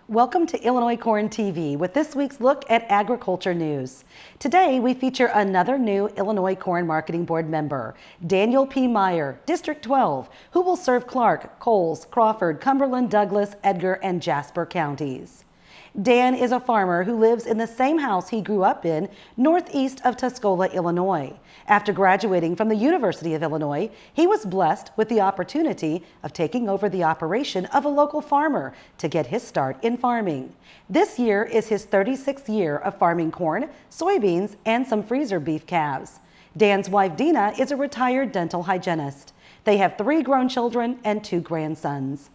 Welcome to ILcorn TV with this week's look at agriculture news. Today we feature another new Illinois Corn Marketing Board member, Daniel P. Meyer, District 12, who will serve Clark, Coles, Crawford, Cumberland, Douglas, Edgar, and Jasper counties. Dan is a farmer who lives in the same house he grew up in, northeast of Tuscola, Illinois. After graduating from the University of Illinois, he was blessed with the opportunity of taking over the operation of a local farmer to get his start in farming. This year is his 36th year of farming corn, soybeans, and some freezer beef calves. Dan's wife, Dina, is a retired dental hygienist. They have 3 grown children and 2 grandsons.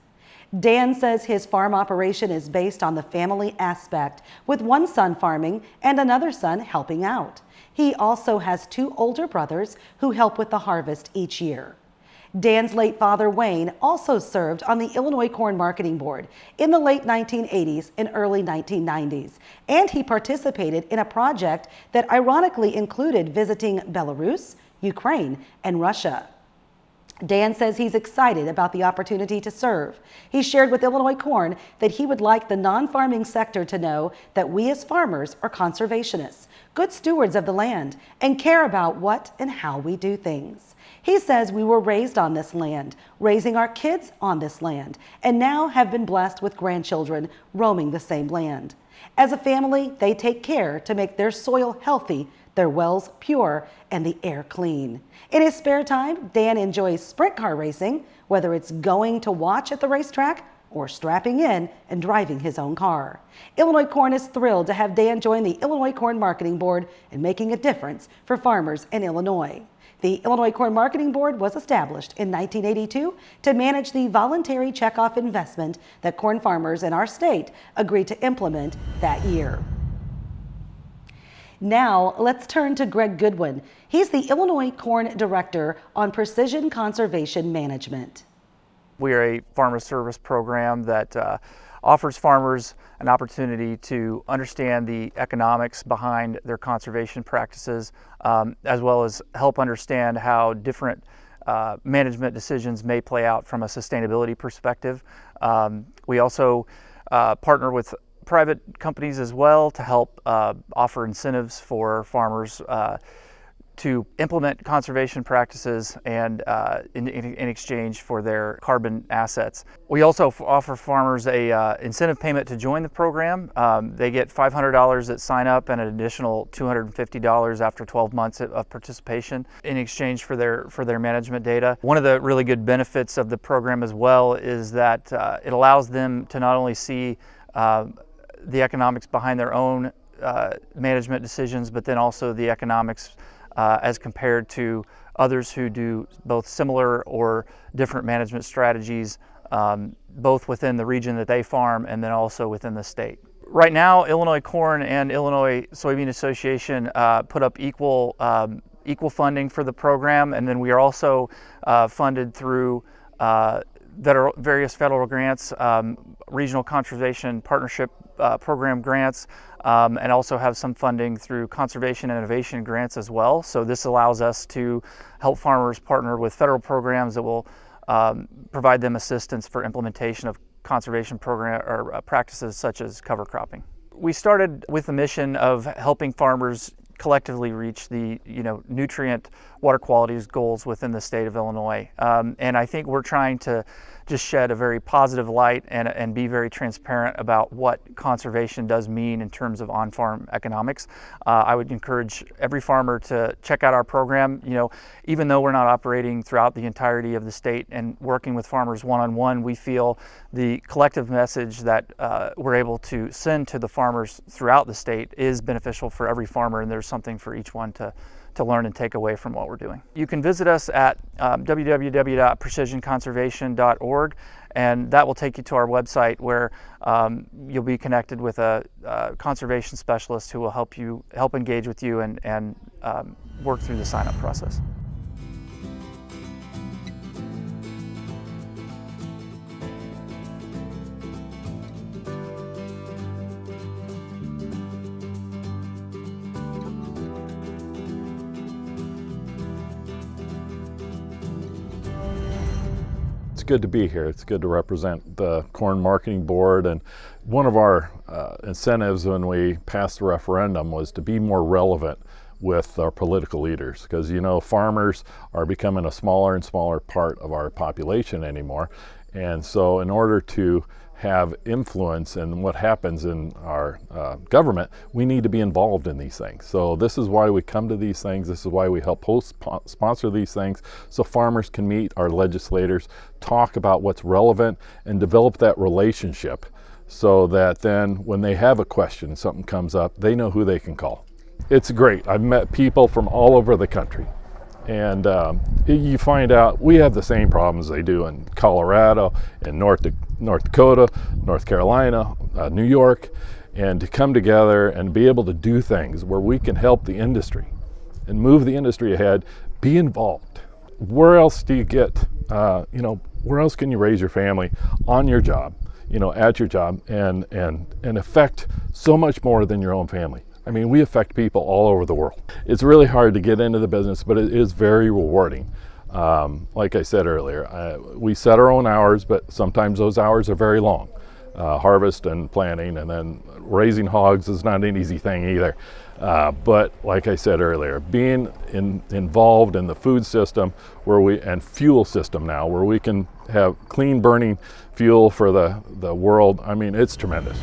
Dan says his farm operation is based on the family aspect, with one son farming and another son helping out. He also has 2 older brothers who help with the harvest each year. Dan's late father, Wayne, also served on the Illinois Corn Marketing Board in the late 1980s and early 1990s, and he participated in a project that ironically included visiting Belarus, Ukraine, and Russia. Dan says he's excited about the opportunity to serve. He shared with Illinois Corn that he would like the non-farming sector to know that we as farmers are conservationists, good stewards of the land, and care about what and how we do things. He says we were raised on this land, raising our kids on this land, and now have been blessed with grandchildren roaming the same land. As a family, they take care to make their soil healthy, their wells pure, and the air clean. In his spare time, Dan enjoys sprint car racing, whether it's going to watch at the racetrack or strapping in and driving his own car. Illinois Corn is thrilled to have Dan join the Illinois Corn Marketing Board and making a difference for farmers in Illinois. The Illinois Corn Marketing Board was established in 1982 to manage the voluntary checkoff investment that corn farmers in our state agreed to implement that year. Now, let's turn to Greg Goodwin. He's the Illinois Corn Director on Precision Conservation Management. We are a farmer service program that offers farmers an opportunity to understand the economics behind their conservation practices, as well as help understand how different management decisions may play out from a sustainability perspective. We also partner with private companies as well to help offer incentives for farmers to implement conservation practices and in exchange for their carbon assets. We also offer farmers a incentive payment to join the program. They get $500 at sign up and an additional $250 after 12 months of participation in exchange for their management data. One of the really good benefits of the program as well is that it allows them to not only see the economics behind their own management decisions, but then also the economics as compared to others who do both similar or different management strategies, both within the region that they farm and then also within the state. Right now, Illinois Corn and Illinois Soybean Association put up equal funding for the program, and then we are also funded through various federal grants, regional conservation partnership program grants, and also have some funding through conservation and innovation grants as well. So this allows us to help farmers partner with federal programs that will provide them assistance for implementation of conservation program or practices such as cover cropping. We started with the mission of helping farmers collectively reach the nutrient water quality goals within the state of Illinois, and I think we're trying to just shed a very positive light and be very transparent about what conservation does mean in terms of on-farm economics. I would encourage every farmer to check out our program. Even though we're not operating throughout the entirety of the state and working with farmers one-on-one, we feel the collective message that we're able to send to the farmers throughout the state is beneficial for every farmer, and there's something for each one to learn and take away from what we're doing. You can visit us at www.precisionconservation.org, and that will take you to our website where you'll be connected with a conservation specialist who will help engage with you and work through the sign-up process. it's good to be here. It's good to represent the Corn Marketing Board, and one of our incentives when we passed the referendum was to be more relevant with our political leaders, because farmers are becoming a smaller and smaller part of our population anymore, and so in order to have influence in what happens in our government, we need to be involved in these things. So this is why we come to these things. This is why we help sponsor these things, so farmers can meet our legislators, talk about what's relevant, and develop that relationship so that then when they have a question, something comes up, they know who they can call. It's great. I've met people from all over the country. And you find out we have the same problems they do in Colorado, in North Dakota, North Carolina, New York, and to come together and be able to do things where we can help the industry and move the industry ahead, be involved. Where else do you get, where else can you raise your family on your job, at your job, and affect so much more than your own family? I mean, we affect people all over the world. It's really hard to get into the business, but it is very rewarding. Like I said earlier, we set our own hours, but sometimes those hours are very long. Harvest and planting, and then raising hogs is not an easy thing either. But like I said earlier, being involved in the food system and fuel system now, where we can have clean burning fuel for the world, I mean, it's tremendous.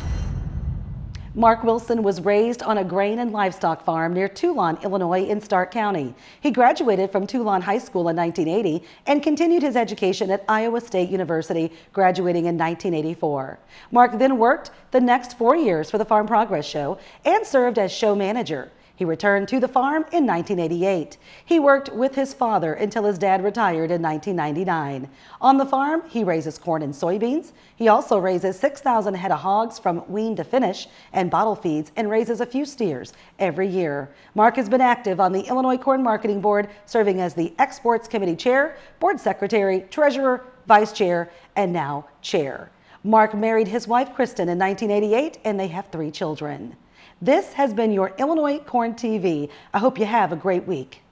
Mark Wilson was raised on a grain and livestock farm near Toulon, Illinois in Stark County. He graduated from Toulon High School in 1980 and continued his education at Iowa State University, graduating in 1984. Mark then worked the next 4 years for the Farm Progress Show and served as show manager. He returned to the farm in 1988. He worked with his father until his dad retired in 1999. On the farm, he raises corn and soybeans. He also raises 6,000 head of hogs from wean to finish and bottle feeds, and raises a few steers every year. Mark has been active on the Illinois Corn Marketing Board, serving as the Exports Committee Chair, Board Secretary, Treasurer, Vice Chair, and now Chair. Mark married his wife Kristen in 1988, and they have 3 children. This has been your Illinois Corn TV. I hope you have a great week.